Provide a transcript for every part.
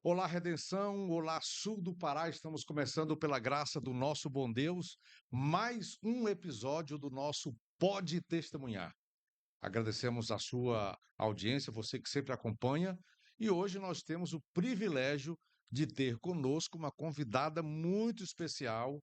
Olá, Redenção, olá, Sul do Pará. Estamos começando, pela graça do nosso bom Deus, mais um episódio do nosso Pode Testemunhar. Agradecemos a sua audiência, você que sempre acompanha, e hoje nós temos o privilégio de ter conosco uma convidada muito especial,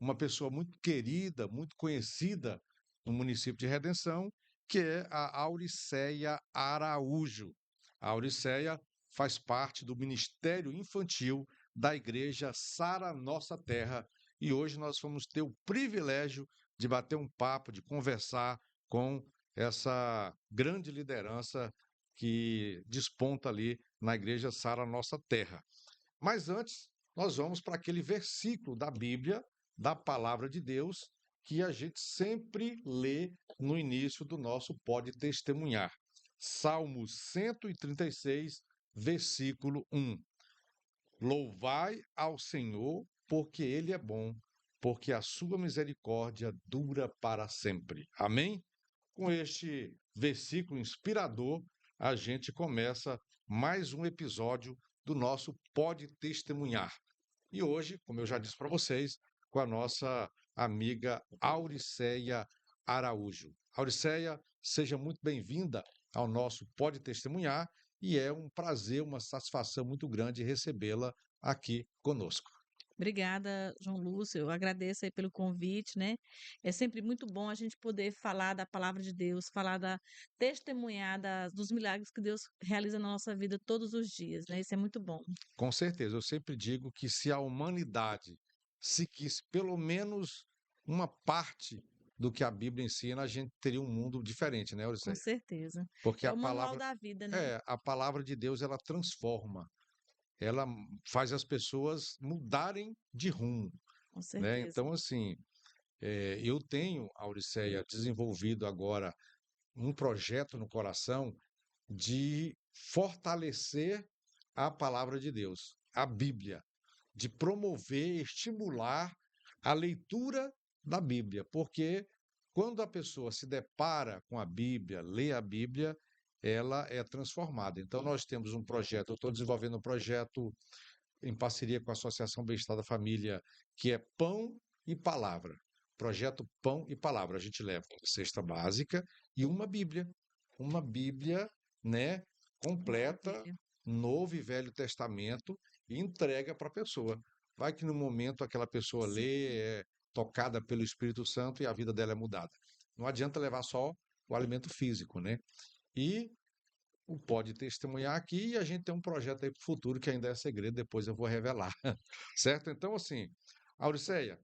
uma pessoa muito querida, muito conhecida no município de Redenção, que é a Auriceia Araújo. A Auriceia faz parte do Ministério Infantil da Igreja Sara Nossa Terra, e hoje nós vamos ter o privilégio de bater um papo, de conversar com essa grande liderança que desponta ali na Igreja Sara Nossa Terra. Mas antes, nós vamos para aquele versículo da Bíblia, da Palavra de Deus, que a gente sempre lê no início do nosso Pode Testemunhar. Salmo 136, versículo 1. Louvai ao Senhor, porque Ele é bom, porque a sua misericórdia dura para sempre. Amém? Com este versículo inspirador, a gente começa mais um episódio do nosso Pode Testemunhar. E hoje, como eu já disse para vocês, com a nossa amiga Auriceia Araújo. Auriceia, seja muito bem-vinda ao nosso Pode Testemunhar e é um prazer, uma satisfação muito grande recebê-la aqui conosco. Obrigada, João Lúcio. Eu agradeço aí pelo convite, né? É sempre muito bom a gente poder falar da palavra de Deus, testemunhar dos milagres que Deus realiza na nossa vida todos os dias, né? Isso é muito bom. Com certeza, eu sempre digo que se a humanidade seguisse pelo menos uma parte do que a Bíblia ensina, a gente teria um mundo diferente, né, Com Odisseia? certeza. Porque É a o manual palavra da vida, né? a palavra de Deus ela transforma, ela faz as pessoas mudarem de rumo, Com né? certeza. Então, assim, eu tenho, Auriceia, desenvolvido agora um projeto no coração de fortalecer a palavra de Deus, a Bíblia, de promover, estimular a leitura da Bíblia, porque quando a pessoa se depara com a Bíblia, lê a Bíblia, ela é transformada. Então, nós temos um projeto, eu estou desenvolvendo um projeto em parceria com a Associação Bem-Estar da Família, que é Pão e Palavra. Projeto Pão e Palavra. A gente leva uma cesta básica e uma Bíblia, né, completa, Maravilha. Novo e Velho Testamento, e entrega para a pessoa. Vai que no momento aquela pessoa Sim, lê, é tocada pelo Espírito Santo e a vida dela é mudada. Não adianta levar só o alimento físico, né? E o Pode Testemunhar aqui, e a gente tem um projeto aí para o futuro que ainda é segredo, depois eu vou revelar. Certo? Então, assim, Auriceia,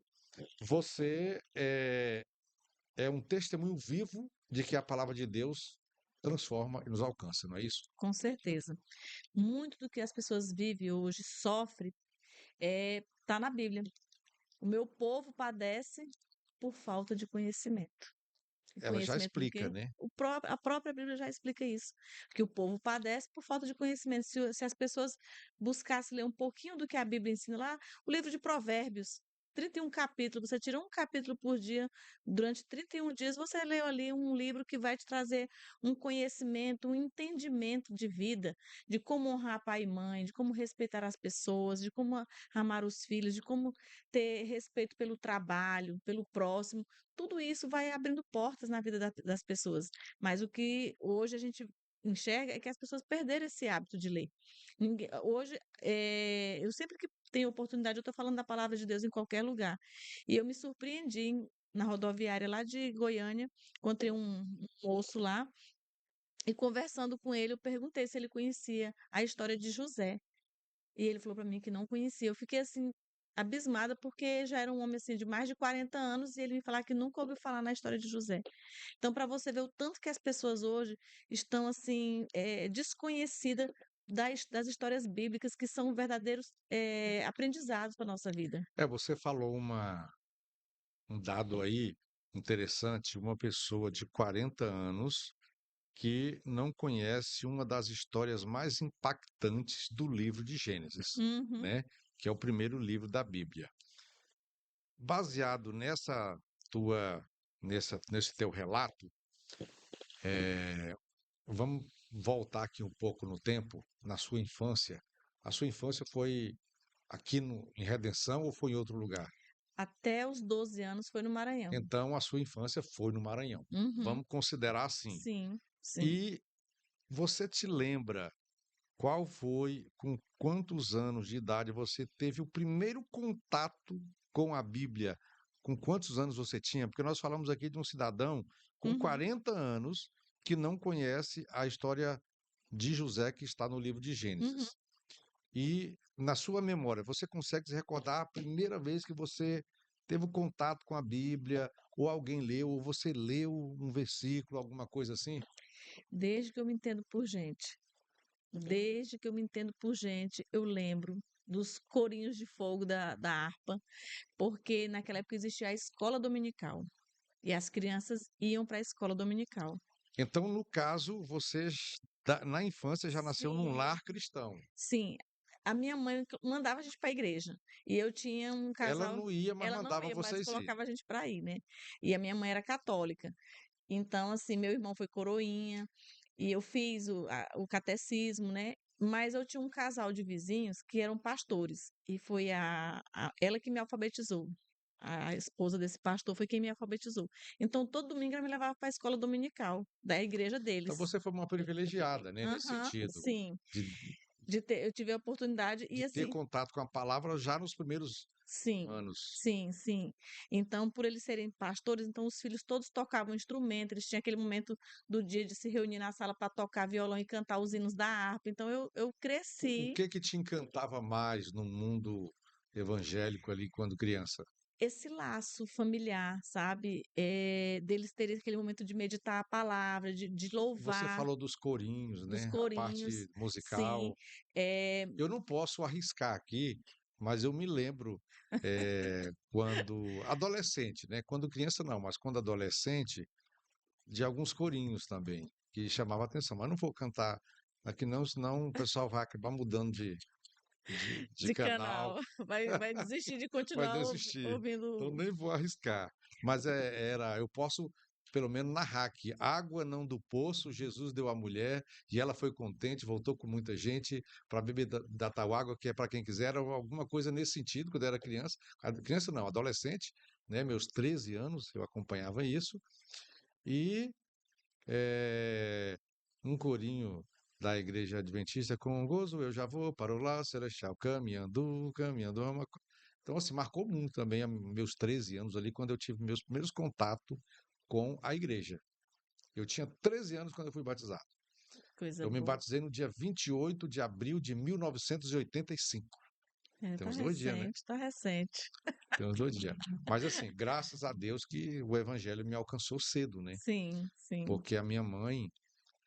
você é um testemunho vivo de que a palavra de Deus transforma e nos alcança, não é isso? com certeza. Muito do que as pessoas vivem hoje, sofre, tá na Bíblia. O meu povo padece por falta de conhecimento. E Ela já conhecimento do explica, quê? né? A própria Bíblia já explica isso, que o povo padece por falta de conhecimento. Se as pessoas buscassem ler um pouquinho do que a Bíblia ensina lá, o livro de Provérbios, 31 capítulos, você tira um capítulo por dia, durante 31 dias você leu ali um livro que vai te trazer um conhecimento, um entendimento de vida, de como honrar pai e mãe, de como respeitar as pessoas, de como amar os filhos, de como ter respeito pelo trabalho, pelo próximo. Tudo isso vai abrindo portas na vida das pessoas. Mas o que hoje a gente enxerga é que as pessoas perderam esse hábito de ler. Hoje, eu sempre que tenho oportunidade, eu estou falando da palavra de Deus em qualquer lugar. E eu me surpreendi na rodoviária lá de Goiânia, encontrei um moço lá, e conversando com ele, eu perguntei se ele conhecia a história de José. E ele falou para mim que não conhecia. Eu fiquei assim abismada porque já era um homem assim de mais de 40 anos e ele me falar que nunca ouviu falar na história de José. Então, para você ver o tanto que as pessoas hoje estão assim desconhecidas das histórias bíblicas que são verdadeiros aprendizados para nossa vida. Você falou um dado aí interessante, uma pessoa de 40 anos que não conhece uma das histórias mais impactantes do livro de Gênesis, Uhum. né? Que é o primeiro livro da Bíblia. Baseado nesse teu relato, vamos voltar aqui um pouco no tempo, na sua infância. A sua infância foi aqui em Redenção ou foi em outro lugar? Até os 12 anos foi no Maranhão. Então, a sua infância foi no Maranhão. Uhum. Vamos considerar assim. Sim, sim. E você te lembra qual foi, com quantos anos de idade você teve o primeiro contato com a Bíblia? Com quantos anos você tinha? Porque nós falamos aqui de um cidadão com Uhum, 40 anos que não conhece a história de José que está no livro de uhum. Gênesis. E na sua memória, você consegue se recordar a primeira vez que você teve o contato com a Bíblia, ou alguém leu, ou você leu um versículo, alguma coisa assim? Desde que eu me entendo por gente. Desde que eu me entendo por gente, eu lembro dos corinhos de fogo da harpa, porque naquela época existia a escola dominical. E as crianças iam para a escola dominical. Então, no caso, você na infância já nasceu num Sim, lar cristão. sim. A minha mãe mandava a gente para a igreja. E eu tinha um Ela casal, não ia, mas ela não mandava ia, mas vocês ir. colocava a gente para ir, né? E a minha mãe era católica. Então, assim, meu irmão foi coroinha, e eu fiz o catecismo, né? Mas eu tinha um casal de vizinhos que eram pastores, e foi ela que me alfabetizou. A esposa desse pastor foi quem me alfabetizou. Então, todo domingo ela me levava para a escola dominical da igreja Então, deles. você foi uma privilegiada, né, nesse Aham, sentido, sim. de, Eu tive a oportunidade, e de ter assim, contato com a palavra já nos primeiros sim, anos. sim, sim. Então, por eles serem pastores, então os filhos todos tocavam instrumento, eles tinham aquele momento do dia de se reunir na sala para tocar violão e cantar os hinos da harpa. Então, eu O cresci que que te encantava mais no mundo evangélico ali quando criança? esse laço familiar, sabe? Deles terem aquele momento de meditar a palavra, de Você louvar, falou dos corinhos, dos né? A corinhos, parte sim. musical. eh, Eu não posso arriscar aqui, mas eu me lembro quando adolescente, né? Quando criança não, mas quando adolescente, de alguns corinhos também, que chamava atenção. Mas não vou cantar aqui não, senão o pessoal vai acabar mudando de de canal, canal, vai desistir de vai continuar desistir. Então ouvindo. nem vou arriscar. Mas eu posso pelo menos narrar que água não do poço, Jesus deu à mulher e ela foi contente, voltou com muita gente para beber da tal água que é para quem quiser, ou alguma coisa nesse sentido, quando eu era criança. Criança não, adolescente, né? Meus 13 anos eu acompanhava isso. E eh, um corinho da Igreja Adventista, com gozo eu já vou para o lar celestial, caminhando, caminhando. Então, assim, marcou muito também meus 13 anos ali, quando eu tive meus primeiros contatos com a igreja. Eu tinha 13 anos quando eu fui batizado. Coisa Eu me boa. batizei no dia 28 de abril de 1985. É, Tem tá uns 2 dias, né? recente, tá recente. Tem uns 2 dias. Mas, assim, graças a Deus que o evangelho me alcançou cedo, né? Sim, sim. Porque a minha mãe,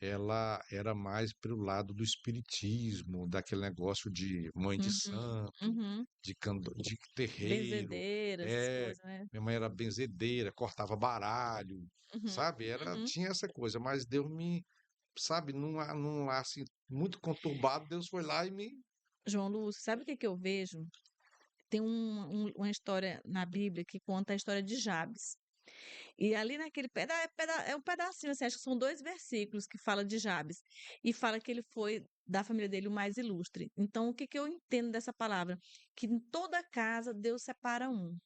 ela era mais pelo lado do espiritismo, daquele negócio de mãe de Uhum, santo, uhum. de terreiro. Benzedeira, essas É, coisas, né. minha mãe era benzedeira, cortava baralho, Uhum, sabe? uhum. Tinha essa coisa, mas Deus me, sabe, num lar assim, muito conturbado, Deus foi lá e me. João Lúcio, sabe o que que eu vejo? Tem uma história na Bíblia que conta a história de Jabes. E ali naquele é um pedacinho, assim, acho que são 2 versículos que fala de Jabes, e fala que ele foi da família dele o mais ilustre. Então o que que eu entendo dessa palavra? Que em toda casa Deus separa um,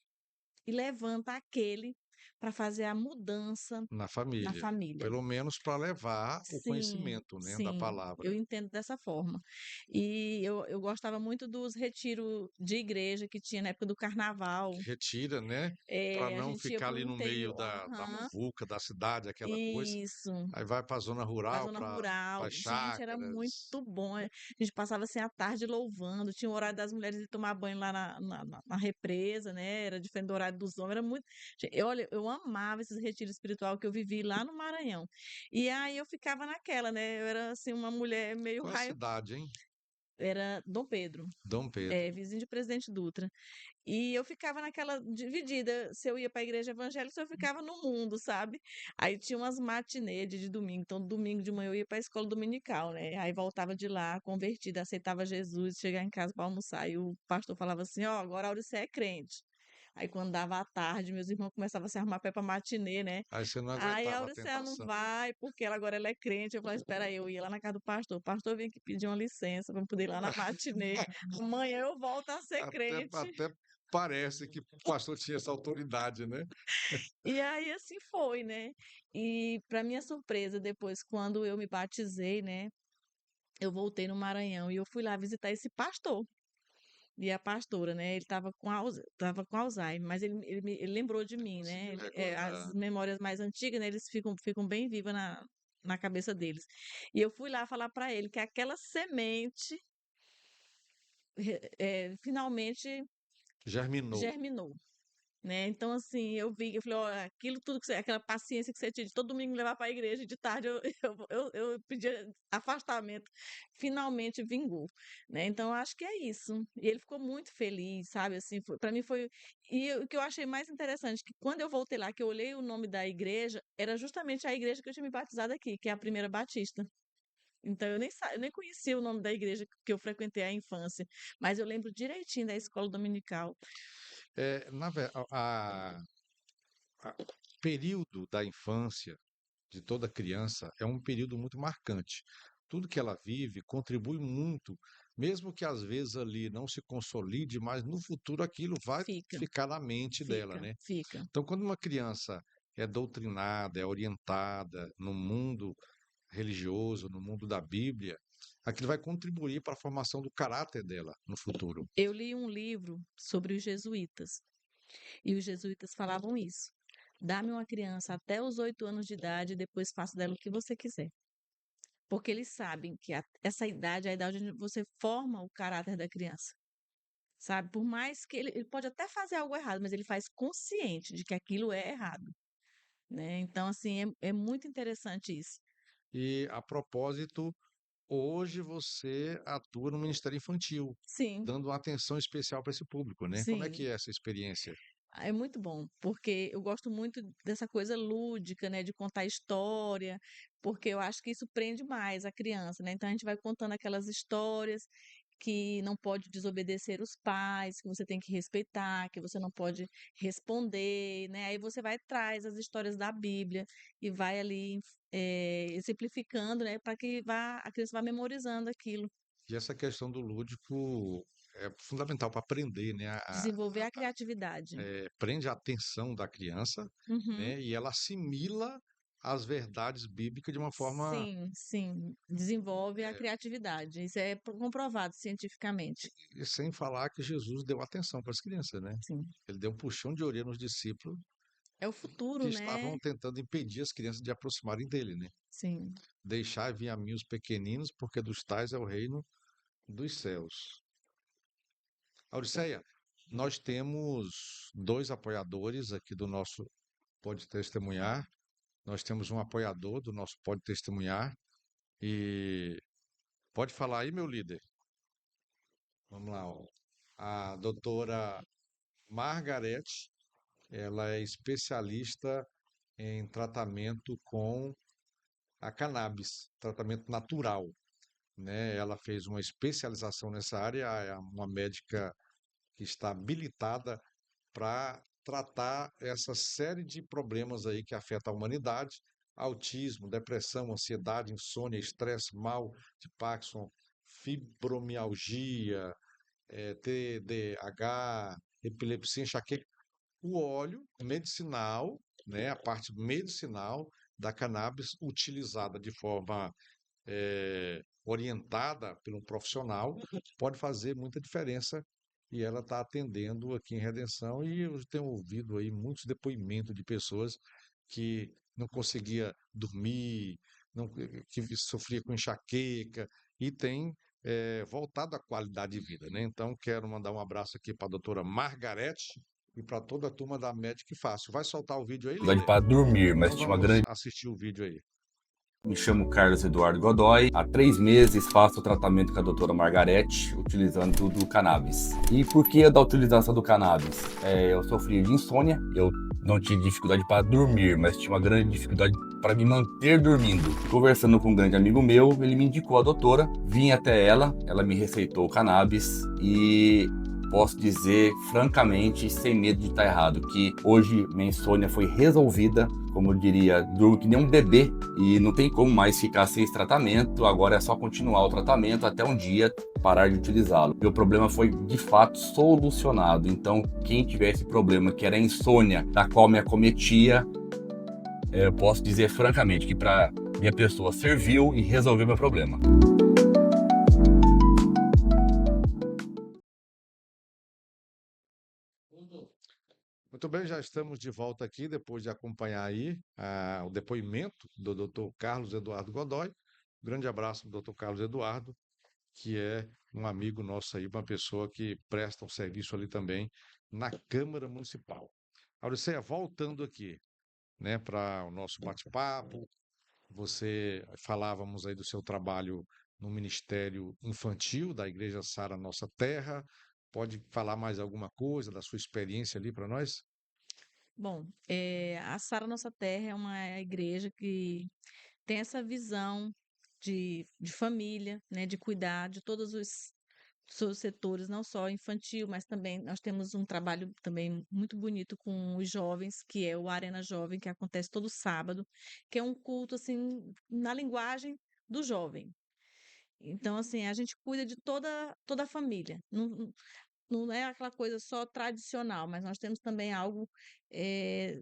e levanta aquele para fazer a mudança Na na família, família. pelo menos para levar o Sim, conhecimento, né, da sim, eu palavra. entendo dessa forma. E eu gostava muito dos retiros de igreja que tinha na época do carnaval. Retira, né, para A não gente ia ficar para o ali no meio interior, da aham, muvuca, da cidade, aquela coisa. isso. Aí vai para a zona Pra rural, zona para rural. as Gente, era chácaras. muito bom. A gente passava assim a tarde louvando. Tinha o horário das mulheres ir tomar banho lá na represa, né? Era diferente do horário dos homens. Era muito. Olha, eu amava esses retiros espiritual que eu vivi lá no Maranhão. E aí eu ficava naquela, né? Eu era assim, uma mulher meio Qual a raio. cidade, hein? Era Dom Pedro, Dom Pedro. vizinho de Presidente Dutra. E eu ficava naquela dividida, se eu ia para a igreja evangélica, se eu ficava no mundo, sabe. Aí tinha umas matinê de domingo, então domingo de manhã eu ia para a escola dominical, né, aí voltava de lá convertida, aceitava Jesus, chegar em casa para almoçar e o pastor falava assim: "Ó, agora a hora você é crente". Aí quando dava à tarde, meus irmãos começavam a se arrumar para ir pra matinê, né? Aí você não Aí a aguentava a Auricéia não tentação. vai, porque ela é crente. Eu falei, espera aí, eu ia lá na casa do pastor. O pastor vinha aqui pedir uma licença para poder ir lá na matinê. Amanhã eu volto a ser crente. Até parece que o pastor tinha essa autoridade, né? E aí assim foi, né? E para minha surpresa, depois, quando eu me batizei, né? Eu voltei no Maranhão e eu fui lá visitar esse pastor. E a pastora, né? Ele tava com Alzheimer, mas ele lembrou de mim, né? Conseguiu As recordar. memórias mais antigas, né? Eles ficam bem vivas na cabeça deles. E eu fui lá falar para ele que aquela semente finalmente Germinou. germinou. Né? Então, assim, eu falei, olha, aquilo tudo aquela paciência que você tinha de todo domingo me levar para a igreja, de tarde eu pedia afastamento, finalmente vingou, né? Então, eu acho que é isso. E ele ficou muito feliz, sabe? Assim, para mim foi. O que eu achei mais interessante, que quando eu voltei lá, que eu olhei o nome da igreja, era justamente a igreja que eu tinha me batizado aqui, que é a Primeira Batista. Então, eu nem conhecia o nome da igreja que eu frequentei a infância, mas eu lembro direitinho da escola dominical. Na ve a período da infância de toda criança é um período muito marcante. Tudo que ela vive contribui muito, mesmo que às vezes ali não se consolide, mas no futuro aquilo vai Fica, ficar na mente dela, fica, né? fica. Então, quando uma criança é doutrinada, é orientada no mundo religioso, no mundo da Bíblia, aquilo vai contribuir para a formação do caráter dela no futuro. Eu li um livro sobre os jesuítas, e os jesuítas falavam isso. Dá-me uma criança até os 8 anos de idade e depois faça dela o que você quiser. Porque eles sabem que essa idade é a idade onde você forma o caráter da criança. Sabe? Por mais que ele pode até fazer algo errado, mas ele faz consciente de que aquilo é errado. Né? Então, assim, é muito interessante isso. E, a propósito, hoje você atua no Ministério Infantil, Sim, dando uma atenção especial para esse público, né? Como é que sim. é essa experiência? É muito bom, porque eu gosto muito dessa coisa lúdica, né, de contar história, porque eu acho que isso prende mais a criança, né? Então a gente vai contando aquelas histórias que não pode desobedecer os pais, que você tem que respeitar, que você não pode responder, né? Aí você vai traz as histórias da Bíblia e vai ali exemplificando, né, para que a criança vá memorizando aquilo, E essa questão do lúdico é fundamental para aprender, né? desenvolver a criatividade. Prende a atenção da criança, Uhum. né? E ela assimila as verdades bíblicas de uma forma. Sim, sim, desenvolve a criatividade. Isso é comprovado cientificamente. E sem falar que Jesus deu atenção para as crianças, né? Sim. Ele deu um puxão de orelha nos discípulos É o que futuro, estavam né? tentando impedir as crianças de aproximarem dele, né? Sim. Deixai vir a mim os pequeninos, porque dos tais é o reino dos céus. Auriceia, nós temos dois apoiadores aqui do nosso Pode Testemunhar. Nós temos um apoiador do nosso Pode Testemunhar. E pode falar aí, meu líder. Vamos lá. Ó. A doutora Margarete, ela é especialista em tratamento com a cannabis, tratamento natural, né? Ela fez uma especialização nessa área, é uma médica que está habilitada para tratar essa série de problemas aí que afeta a humanidade: autismo, depressão, ansiedade, insônia, estresse, mal de Parkinson, fibromialgia, TDAH, epilepsia, enxaqueca. O óleo medicinal, né, a parte medicinal da cannabis utilizada de forma orientada por um profissional, pode fazer muita diferença e ela está atendendo aqui em Redenção e eu tenho ouvido aí muitos depoimentos de pessoas que não conseguia dormir, não, que sofria com enxaqueca e tem voltado à qualidade de vida, né? Então quero mandar um abraço aqui para a doutora Margarete e para toda a turma da Médica Fácil. Vai soltar o vídeo aí, líder? Para dormir, mas Então tinha uma vamos grande. assistir o vídeo aí. Me chamo Carlos Eduardo Godoy. Há 3 meses faço o tratamento com a doutora Margarete, utilizando do cannabis. E por que da utilização do cannabis? Eu sofria de insônia, eu não tinha dificuldade para dormir, mas tinha uma grande dificuldade para me manter dormindo. Conversando com um grande amigo meu, ele me indicou a doutora, vim até ela me receitou o cannabis e posso dizer francamente, sem medo de estar errado, que hoje minha insônia foi resolvida, como eu diria, durmo que nem um bebê e não tem como mais ficar sem esse tratamento, agora é só continuar o tratamento até um dia parar de utilizá-lo. Meu problema foi de fato solucionado, então quem tiver esse problema que era a insônia, da qual me acometia, eu posso dizer francamente que para minha pessoa serviu e resolveu meu problema. Muito bem, já estamos de volta aqui depois de acompanhar aí o depoimento do Dr. Carlos Eduardo Godoy. Grande abraço para o Dr. Carlos Eduardo, que é um amigo nosso aí, uma pessoa que presta um serviço ali também na Câmara Municipal. Auriceia, voltando aqui, né, para o nosso bate-papo, você falávamos aí do seu trabalho no Ministério Infantil da Igreja Sara Nossa Terra. Pode falar mais alguma coisa da sua experiência ali para nós? Bom, a Sara Nossa Terra é uma igreja que tem essa visão de família, né, de cuidar de todos os seus setores, não só infantil, mas também nós temos um trabalho também muito bonito com os jovens, que é o Arena Jovem, que acontece todo sábado, que é um culto assim na linguagem do jovem. Então, assim, a gente cuida de toda a família. Não é aquela coisa só tradicional, mas nós temos também algo eh,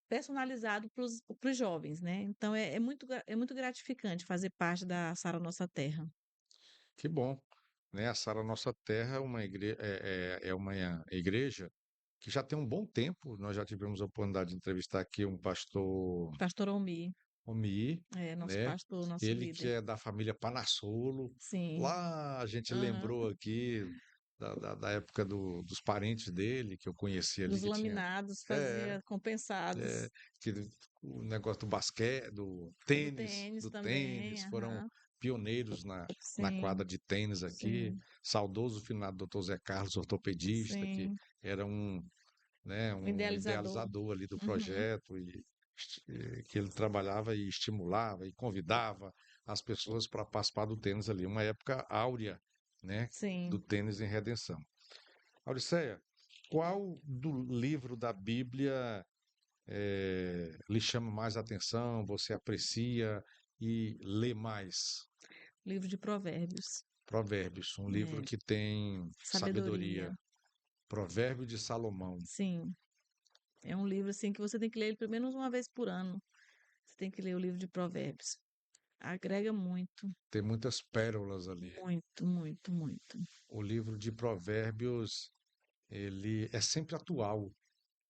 personalizado para os jovens, né? Então é muito gratificante fazer parte da Sara Nossa Terra. Que bom, né? A Sara Nossa Terra é uma igreja que já tem um bom tempo. Nós já tivemos a oportunidade de entrevistar aqui um pastor Pastor Almi, Omi, nosso né? pastor, nosso Ele que líder. é da família Panassolo. Sim. Lá a gente Aham. lembrou aqui da época dos parentes dele, que eu conheci ali, Dos que tinha. laminados É, fazia compensados. é, que o negócio do basquete, Do tênis do também, tênis, foram aham. pioneiros na Sim, quadra de tênis aqui. sim, Saudoso finado doutor Zé Carlos, ortopedista, que sim. era O um idealizador. idealizador ali do Uhum. projeto e que ele trabalhava e estimulava e convidava as pessoas para participar do tênis ali. Uma época áurea, né, do Sim. tênis em redenção. Auriceia, qual do livro da Bíblia lhe chama mais atenção, você aprecia e lê mais? Livro de Provérbios. Provérbios, um livro É, que tem sabedoria. sabedoria. Provérbio de Salomão. Sim. É um livro assim que você tem que ler ele pelo menos uma vez por ano. Você tem que ler o livro de Provérbios. Agrega muito, Tem muitas pérolas ali. muito, muito, muito. O livro de Provérbios, ele é sempre atual,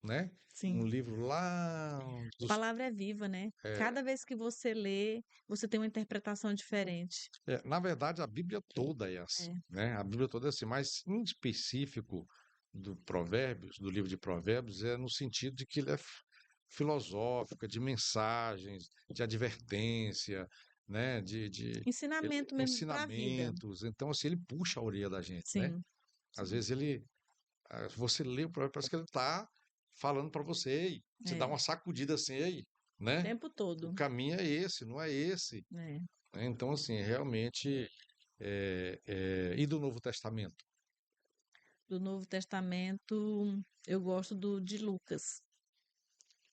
né? Um Sim. livro lá A dos. palavra é viva, né? é, Cada vez que você lê, você tem uma interpretação diferente. Na verdade, a Bíblia toda é assim, É. né? A Bíblia toda é assim, mas em específico do Provérbios, do livro de Provérbios, é no sentido de que ele é filosófico, é de mensagens, de advertência, né? Ensinamento mesmo para a vida. Ensinamentos. Então, assim, ele puxa a orelha da gente, né? Sim, Às sim. vezes você lê o Provérbio, parece que ele está falando para você, ei, você dá É. uma sacudida assim, ei, O né? tempo O todo. caminho é esse, não é esse, É. né? Então, assim, realmente. E do Novo Testamento? Do Novo Testamento, eu gosto de Lucas.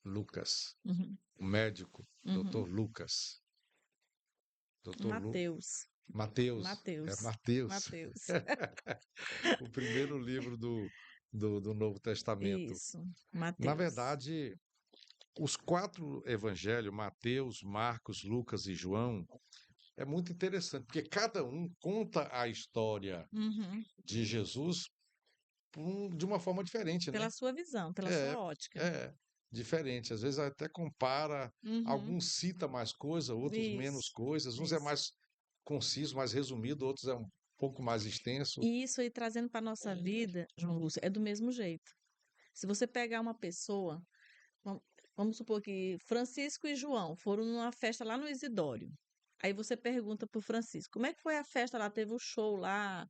Lucas, Uhum. o médico, Uhum. doutor Lucas, doutor Mateus. Mateus, é Mateus. Mateus, Mateus. o primeiro livro do Novo Testamento. Isso. Na Mateus. verdade, os quatro evangelhos, Mateus, Marcos, Lucas e João, é muito interessante, porque cada um conta a história Uhum. de Jesus de uma forma diferente, né? Pela sua visão, pela É, sua ótica. é diferente. Às vezes até compara, Uhum. alguns cita mais coisa, outros menos Isso. coisas. Uns é Isso. mais conciso, mais resumido, outros é um pouco mais extenso. E isso aí trazendo para nossa vida, João Lúcio, é do mesmo jeito. Se você pegar uma pessoa, vam- vamos supor que Francisco e João foram numa festa lá no Isidório. Aí você pergunta pro Francisco, como é que foi a festa lá? Teve o show lá?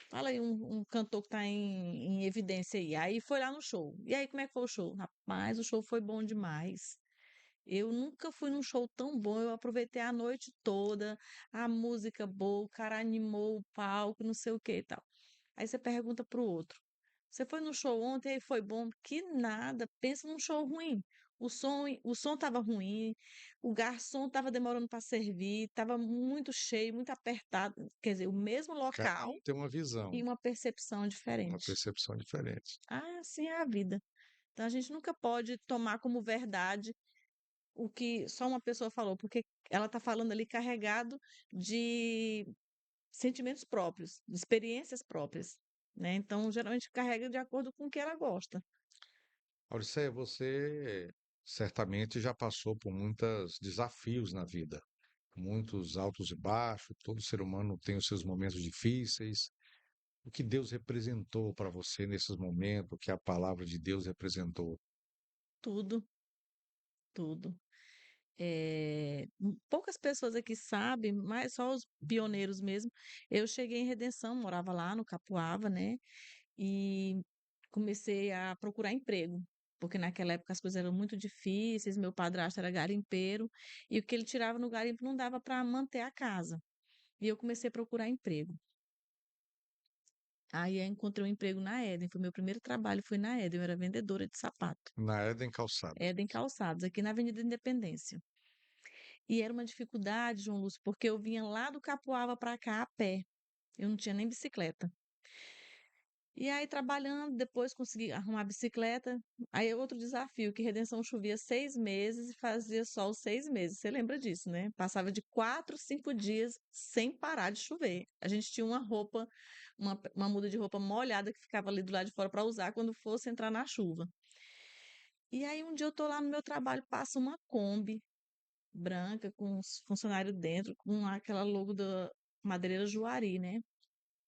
Fala aí um cantor que tá em evidência aí. Aí foi lá no show. E aí, como é que foi o show? Rapaz, o show foi bom demais. Eu nunca fui num show tão bom. Eu aproveitei a noite toda, a música boa, o cara animou o palco, não sei o que e tal. Aí você pergunta para o outro: "Você foi no show ontem e foi bom?" Que nada, pensa num show ruim. O som estava ruim, o garçom estava demorando para servir, estava muito cheio, muito apertado, quer dizer, o mesmo Cada local um tem uma visão, e uma percepção uma diferente. percepção diferente. Ah, assim é a vida. Então a gente nunca pode tomar como verdade o que só uma pessoa falou, porque ela está falando ali carregado de sentimentos próprios, de experiências próprias, né? Então, geralmente carrega de acordo com o que ela gosta. Auriceia, você certamente já passou por muitos desafios na vida, muitos altos e baixos, todo ser humano tem os seus momentos difíceis. O que Deus representou para você nesses momentos, o que a palavra de Deus representou? Tudo, tudo. Poucas pessoas aqui sabem, mas só os pioneiros mesmo. Eu cheguei em Redenção, morava lá no Capuava, né? E comecei a procurar emprego, porque naquela época as coisas eram muito difíceis, meu padrasto era garimpeiro, e o que ele tirava no garimpo não dava para manter a casa. E eu comecei a procurar emprego. Aí eu encontrei um emprego na Eden, foi meu primeiro trabalho, foi na Eden, eu era vendedora de sapato. Na Eden Calçados. Eden Calçados, aqui na Avenida Independência. E era uma dificuldade, João Lúcio, porque eu vinha lá do Capoava para cá a pé. Eu não tinha nem bicicleta. E aí, trabalhando, depois consegui arrumar a bicicleta. Aí é outro desafio, que Redenção chovia 6 meses e fazia sol 6 meses. Você lembra disso, né? Passava de 4, 5 dias sem parar de chover. A gente tinha uma roupa, uma muda de roupa molhada que ficava ali do lado de fora para usar quando fosse entrar na chuva. E aí, um dia eu tô lá no meu trabalho, passa uma Kombi branca com os funcionários dentro, com aquela logo da Madeireira Juari, né?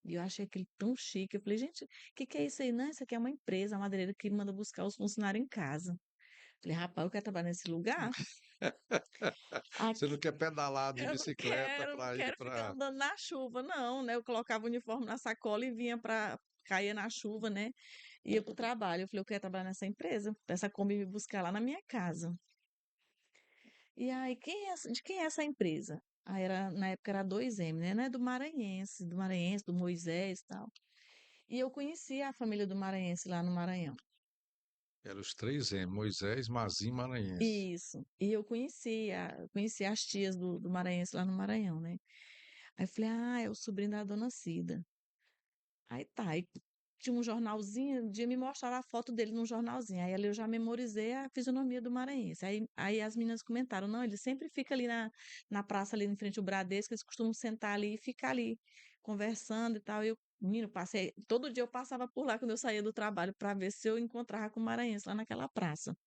E eu achei aquele tão chique. Eu falei, gente, o que que é isso aí? Não, isso aqui é uma empresa, a madeireira que manda buscar os funcionários em casa. Falei, rapaz, eu quero trabalhar nesse lugar? Você não Aqui, quer pedalar de eu não bicicleta quero, não para ir quero ficar para. andando na chuva, não, né? Eu colocava o uniforme na sacola e vinha para cair na chuva, né? Ia pro trabalho. Eu falei, eu quero trabalhar nessa empresa, pra essa Kombi me buscar lá na minha casa. E aí, de quem é essa empresa? Aí na época era 2M, né? Não é do Maranhense, do Moisés e tal. E eu conhecia a família do Maranhense lá no Maranhão. Eram os três M, Moisés, Mazim, Maranhense. Isso. E eu conhecia as tias do Maranhense lá no Maranhão, né? Aí eu falei, ah, é o sobrinho da dona Cida. Aí tá, aí tinha um jornalzinho, um dia me mostraram a foto dele num jornalzinho. Aí ali eu já memorizei a fisionomia do maranhense. Aí as meninas comentaram, não, ele sempre fica ali na praça, ali em frente ao Bradesco, eles costumam sentar ali e ficar ali conversando e tal. E eu, menino, todo dia eu passava por lá quando eu saía do trabalho para ver se eu encontrava com o maranhense lá naquela praça.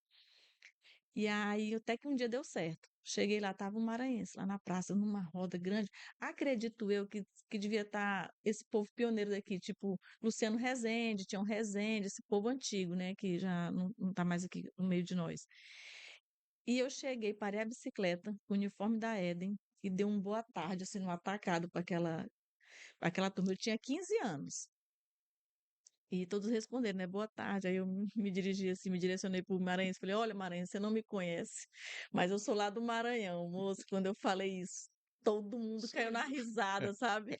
E aí, até que um dia deu certo. Cheguei lá, tava um maranhense lá na praça, numa roda grande. Acredito eu que devia estar esse povo pioneiro daqui, tipo Luciano Rezende, Tião Rezende, esse povo antigo, né, que já não tá mais aqui no meio de nós. E eu cheguei, parei a bicicleta, com o uniforme da Eden, e dei um boa tarde, assim, no atacado pra aquela turma. Eu tinha 15 anos. E todos responderam, né? Boa tarde. Aí eu me dirigi assim, me direcionei para o Maranhense. Falei, olha, Maranhense, você não me conhece, mas eu sou lá do Maranhão, moço. Quando eu falei isso, todo mundo caiu na risada, sabe?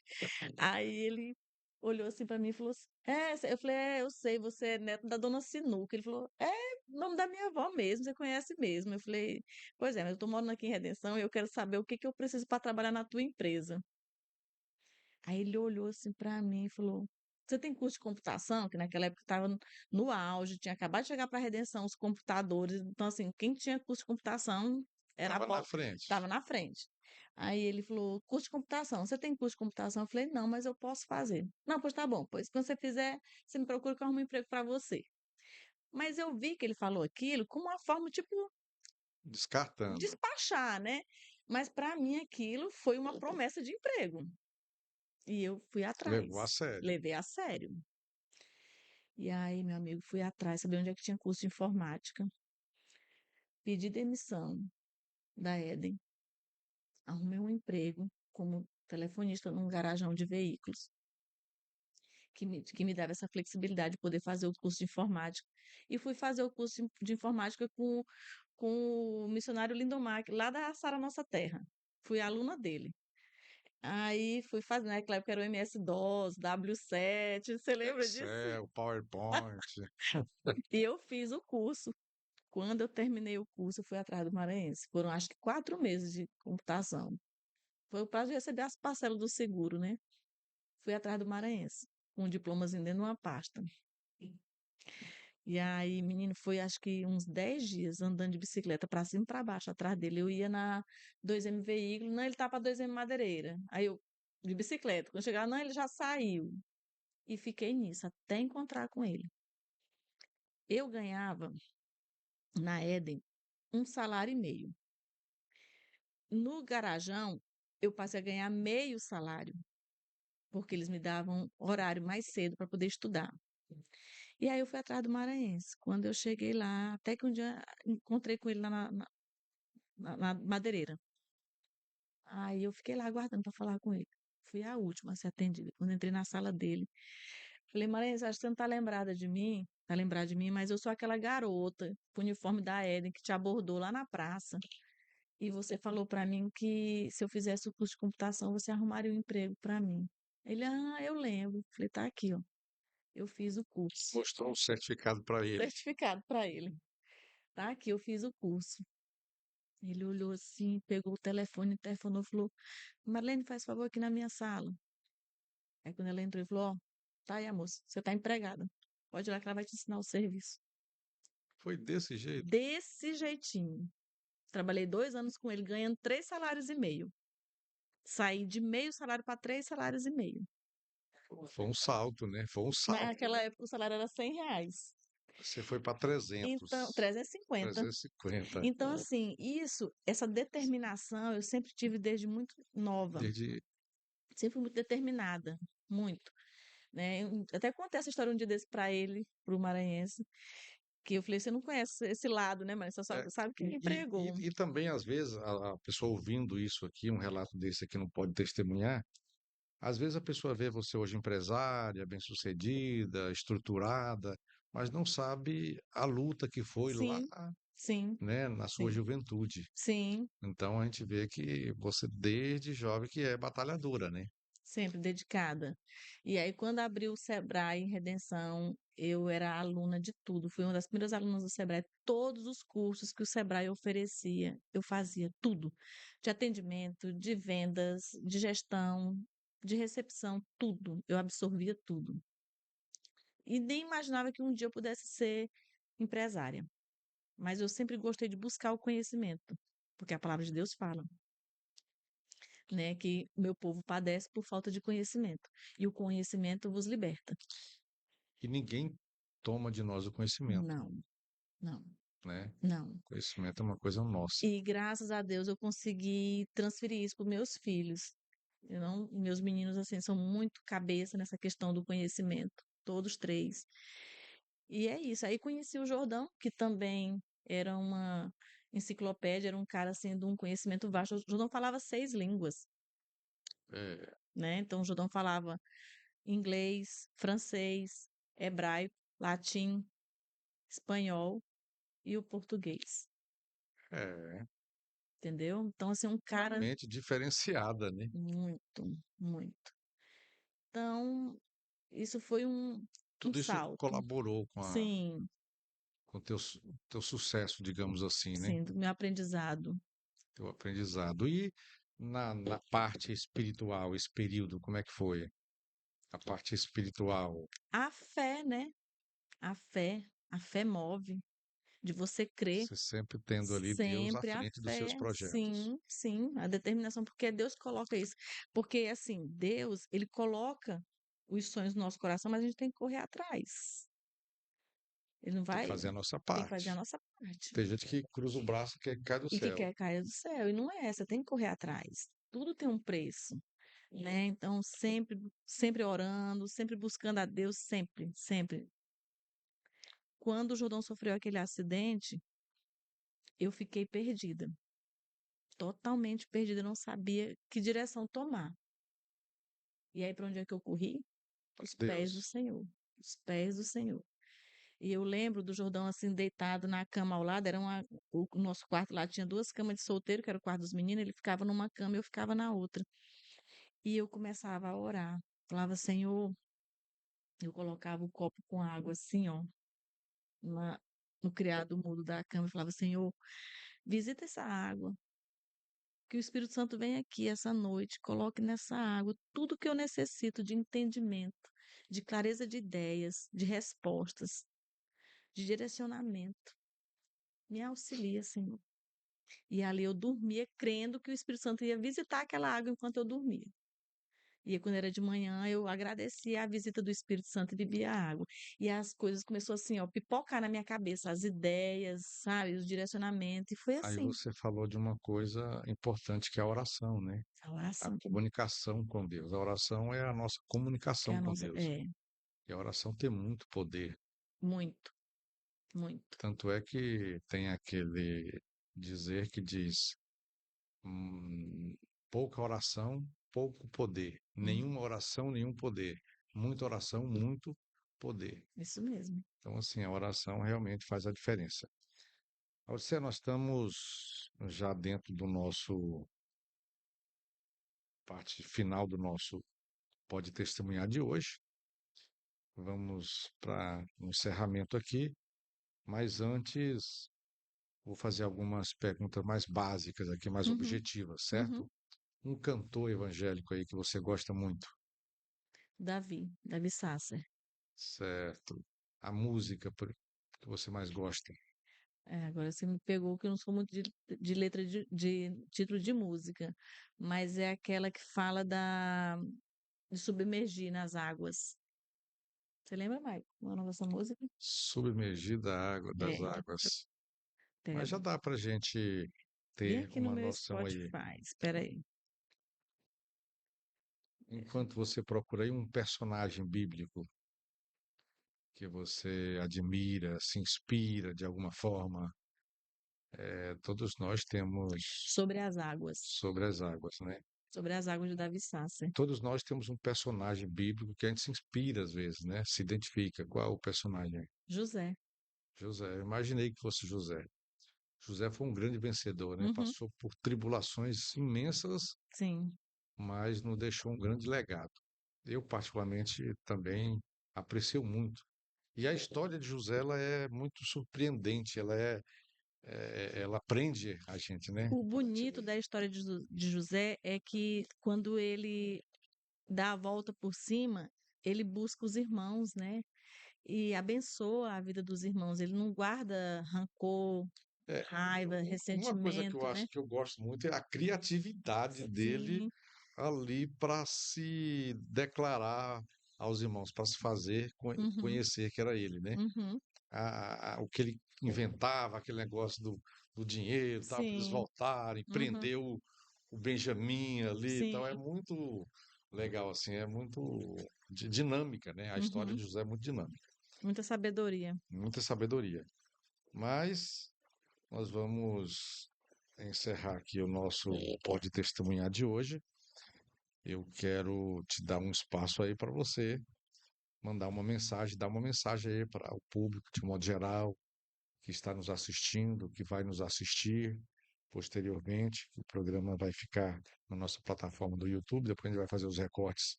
Aí ele olhou assim para mim e falou assim, eu falei, eu sei, você é neto da dona Sinuca. Ele falou, o nome da minha avó mesmo, você conhece mesmo. Eu falei, pois é, mas eu tô morando aqui em Redenção e eu quero saber o que que eu preciso para trabalhar na tua empresa. Aí ele olhou assim para mim e falou: Você tem curso de computação? Que naquela época estava no auge, tinha acabado de chegar para a Redenção os computadores. Então, assim, quem tinha curso de computação era a Estava na ponta, frente. estava na frente. Aí ele falou: Curso de computação, você tem curso de computação? Eu falei: Não, mas eu posso fazer. Não, pois tá bom, pois quando você fizer, você me procura que eu arrumo um emprego para você. Mas eu vi que ele falou aquilo com uma forma, tipo, Descartando. despachar, né? Mas para mim aquilo foi uma promessa de emprego. E eu fui Levou a atrás, sério. levei a sério. E aí, meu amigo, fui atrás, saber onde é que tinha curso de informática, pedi demissão da Eden, arrumei um emprego como telefonista num garagem de veículos, que me dava essa flexibilidade de poder fazer o curso de informática. E fui fazer o curso de informática com o missionário Lindomar, lá da Sara Nossa Terra. Fui aluna dele. Aí fui fazer, naquela época era o MS-DOS, W7, você lembra disso? Excel, PowerPoint. E eu fiz o curso. Quando eu terminei o curso, eu fui atrás do Maranhense. Foram acho que 4 meses de computação. Foi o prazo de receber as parcelas do seguro, né? Fui atrás do Maranhense, com um diplomazinho dentro de uma pasta. E aí, menino, foi acho que uns 10 dias andando de bicicleta pra cima e pra baixo atrás dele. Eu ia na 2M Veículo, não, ele tá pra 2M Madeireira. Aí eu, de bicicleta, quando chegava, não, ele já saiu. E fiquei nisso, até encontrar com ele. Eu ganhava, na Eden, 1,5 salário. No Garajão, eu passei a ganhar meio salário, porque eles me davam horário mais cedo para poder estudar. E aí eu fui atrás do Maranhense. Quando eu cheguei lá, até que um dia encontrei com ele lá na madeireira. Aí eu fiquei lá aguardando para falar com ele. Fui a última a ser atendida. Quando entrei na sala dele, falei, Maranhense, acho que você não tá lembrada de mim, tá lembrada de mim, mas eu sou aquela garota com o uniforme da Eden que te abordou lá na praça. E você falou para mim que se eu fizesse o curso de computação, você arrumaria um emprego para mim. Ele, eu lembro. Falei, tá aqui, ó. Eu fiz o curso. Mostrou um certificado para ele. Certificado para ele. Tá aqui, eu fiz o curso. Ele olhou assim, pegou o telefone, telefonou e falou: Marlene, faz favor aqui na minha sala. Aí quando ela entrou, ele falou: Ó, tá aí, moça, você tá empregada. Pode ir lá que ela vai te ensinar o serviço. Foi desse jeito. Desse jeitinho. Trabalhei 2 anos com ele, ganhando 3,5 salários. Saí de meio salário para 3,5 salários. Foi um salto, né? Foi um salto. Naquela época o salário era R$ 100. Você foi para Então, 300, 350. 350. Então, assim, essa determinação eu sempre tive desde muito nova. Desde Sempre fui muito determinada, muito, né? Eu até contei essa história um dia desse para ele, para o maranhense, que eu falei, você não conhece esse lado, né, mas você é, sabe quem me e, empregou. e, e também, às vezes, a pessoa ouvindo isso aqui, um relato desse aqui, não pode testemunhar. Às vezes a pessoa vê você hoje empresária, bem-sucedida, estruturada, mas não sabe a luta que foi lá, Sim, sim, né, na sua sim, juventude. sim, Então a gente vê que você desde jovem que é batalhadora, né? sempre dedicada. E aí, quando abriu o Sebrae em Redenção, eu era aluna de tudo. Fui uma das primeiras alunas do Sebrae. Todos os cursos que o Sebrae oferecia, eu fazia tudo. De atendimento, de vendas, de gestão, de recepção, tudo. Eu absorvia tudo. E nem imaginava que um dia eu pudesse ser empresária. Mas eu sempre gostei de buscar o conhecimento, porque a palavra de Deus fala, né, que o meu povo padece por falta de conhecimento, e o conhecimento vos liberta. E ninguém toma de nós o conhecimento, Não, não, né? não. Conhecimento é uma coisa nossa. E graças a Deus eu consegui transferir isso para meus filhos. Eu não, meus meninos assim são muito cabeça nessa questão do conhecimento, todos três. E é isso. Aí conheci o Jordão, que também era uma enciclopédia, era um cara assim de um conhecimento vasto. O Jordão falava 6 línguas, É, né? Então o Jordão falava inglês, francês, hebraico, latim, espanhol e o português, é entendeu? Então, assim, um cara realmente diferenciada, né? muito, muito. Então, isso foi um Tudo isso salto. colaborou Sim, com o teu sucesso, digamos assim, né? sim, do meu aprendizado. Teu aprendizado. E na parte espiritual, esse período, como é que foi? A parte espiritual, A fé, né? A fé move, de você crer você sempre tendo ali Deus à sempre a frente dos seus fé, projetos. sim, sim, a determinação, porque Deus coloca isso. Porque, assim, Deus, ele coloca os sonhos no nosso coração, mas a gente tem que correr atrás. Ele não Tem que vai, fazer a nossa tem que fazer a parte. nossa parte. Tem gente que cruza o braço e quer cair do E que céu. quer cair do céu, e não é essa, tem que correr atrás. Tudo tem um preço, né? Então, sempre, sempre orando, sempre buscando a Deus, sempre, sempre. Quando o Jordão sofreu aquele acidente, eu fiquei perdida, totalmente perdida, eu não sabia que direção tomar. E aí, para onde é que eu corri? Os pés do Deus. Senhor, os pés do Senhor. E eu lembro do Jordão assim, deitado na cama ao lado, o nosso quarto lá tinha 2 camas de solteiro, que era o quarto dos meninos, ele ficava numa cama e eu ficava na outra. E eu começava a orar. Falava, Senhor, eu colocava o copo com água assim, ó, na, no criado mudo da cama, e falava, Senhor, visita essa água, que o Espírito Santo venha aqui essa noite, coloque nessa água tudo que eu necessito de entendimento, de clareza de ideias, de respostas, de direcionamento. Me auxilia, Senhor. E ali eu dormia crendo que o Espírito Santo ia visitar aquela água enquanto eu dormia. E quando era de manhã, eu agradecia a visita do Espírito Santo e bebia a água. E as coisas começaram assim, ó, pipocar na minha cabeça, as ideias, sabe, os direcionamentos. E foi Aí assim, você falou de uma coisa importante que é a oração, né? a A oração, comunicação com Deus. A oração é a nossa que é comunicação a com nossa, Deus. é, E a oração tem muito poder. muito, muito. Tanto é que tem aquele dizer que diz: hum, pouca oração, pouco poder. Hum, Nenhuma oração, nenhum poder. Muita oração, muito poder. isso mesmo. Então, assim, a oração realmente faz a diferença. Você, nós estamos já dentro do nosso parte final do nosso Pode Testemunhar de hoje. Vamos para o encerramento aqui, mas antes vou fazer algumas perguntas mais básicas aqui, mais Uhum, objetivas, uhum. certo? Um cantor evangélico aí que você gosta muito, Davi Sasser. certo? A música que você mais gosta. É, agora você me pegou que eu não sou muito de letra de título de música, mas é aquela que fala de submergir nas águas. Você lembra, Maicon? Qual é o nome dessa música? Submergida água das É, águas. Mas já pera. dá para gente Bem ter aqui no uma meu noção aí. Spotify. Espera aí. Enquanto você procura aí um personagem bíblico que você admira, se inspira de alguma forma, todos nós temos Sobre as águas. sobre as águas, né? Sobre as águas de Davi Sasser. Todos nós temos um personagem bíblico que a gente se inspira às vezes, né? Se identifica. Qual é o personagem? José. José. Eu imaginei que fosse José. José foi um grande vencedor, né? Uhum, Passou por tribulações imensas, sim. mas nos deixou um grande legado. Eu, particularmente, também aprecio muito. E a história de José, ela é muito surpreendente, ela prende a gente, né? O bonito da história de José é que quando ele dá a volta por cima, ele busca os irmãos, né? E abençoa a vida dos irmãos. Ele não guarda rancor, É, raiva, uma coisa que eu ressentimento, acho né? que eu gosto muito é a criatividade dele Sim. ali para se declarar aos irmãos, para se fazer Uhum, conhecer que era ele, né? uhum. O que ele inventava, aquele negócio do dinheiro, tal, para eles Sim. voltarem, Uhum, prender o Benjamin ali e tal, é sim. muito legal, assim, é muito dinâmica, né? A história Uhum. de José é muito dinâmica, Muita sabedoria. muita sabedoria. Mas nós vamos encerrar aqui o nosso Pode Testemunhar de hoje. Eu quero te dar um espaço aí para você mandar uma mensagem, dar uma mensagem aí para o público de modo geral que está nos assistindo, que vai nos assistir posteriormente. O programa vai ficar na nossa plataforma do YouTube, depois a gente vai fazer os recortes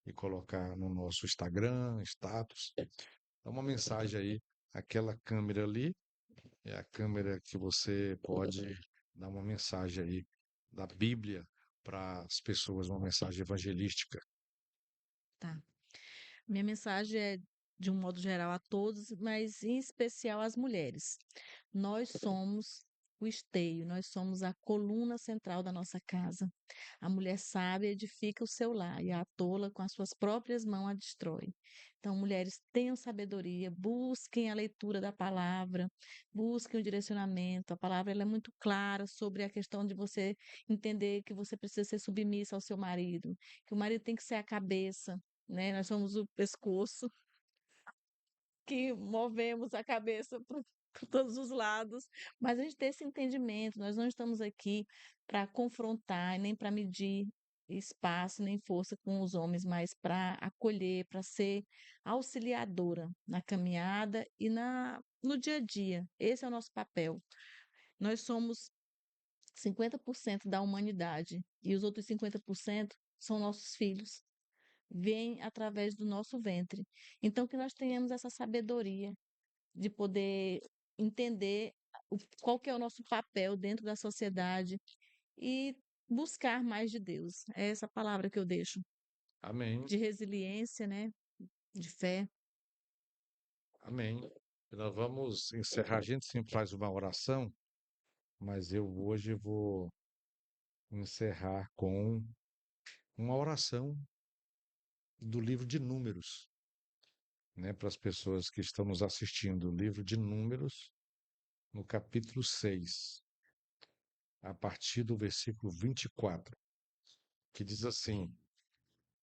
e colocar no nosso Instagram, status. Dá uma mensagem aí, aquela câmera ali é a câmera que você pode dar uma mensagem aí da Bíblia para as pessoas, uma mensagem evangelística. Tá. Minha mensagem é, de um modo geral, a todos, mas em especial às mulheres. Nós somos o esteio, nós somos a coluna central da nossa casa. A mulher sábia edifica o seu lar e a tola com as suas próprias mãos a destrói. Então, mulheres, tenham sabedoria, busquem a leitura da palavra, busquem o direcionamento. A palavra ela é muito clara sobre a questão de você entender que você precisa ser submissa ao seu marido, que o marido tem que ser a cabeça, né? Nós somos o pescoço que movemos a cabeça para todos os lados, mas a gente tem esse entendimento, nós não estamos aqui para confrontar, nem para medir espaço, nem força com os homens, mas para acolher, para ser auxiliadora na caminhada e no dia a dia. Esse é o nosso papel. Nós somos 50% da humanidade e os outros 50% são nossos filhos, vêm através do nosso ventre. Então, que nós tenhamos essa sabedoria de poder entender qual que é o nosso papel dentro da sociedade e buscar mais de Deus. É essa palavra que eu deixo, Amém. de resiliência, né? De fé. Amém. Nós vamos encerrar. A gente sempre faz uma oração, mas eu hoje vou encerrar com uma oração do livro de Números, né, para as pessoas que estão nos assistindo. O livro de Números, no capítulo 6, a partir do versículo 24, que diz assim: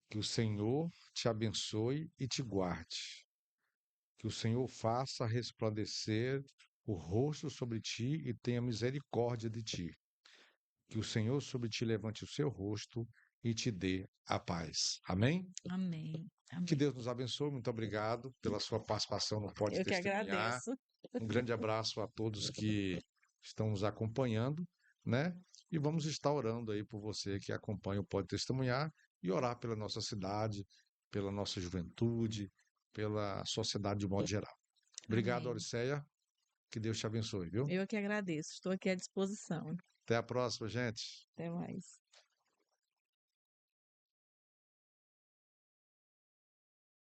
que o Senhor te abençoe e te guarde. Que o Senhor faça resplandecer o rosto sobre ti e tenha misericórdia de ti. Que o Senhor sobre ti levante o seu rosto e te dê a paz. Amém? Amém. Que Amém. Deus nos abençoe. Muito obrigado pela sua participação no Pode Eu que Testemunhar. agradeço. Um grande abraço a todos que estão nos acompanhando, né? E vamos estar orando aí por você que acompanha o Pode Testemunhar e orar pela nossa cidade, pela nossa juventude, pela sociedade de modo geral. Obrigado, Amém. Auriceia. Que Deus te abençoe, viu? Eu que agradeço. Estou aqui à disposição. Até a próxima, gente. Até mais.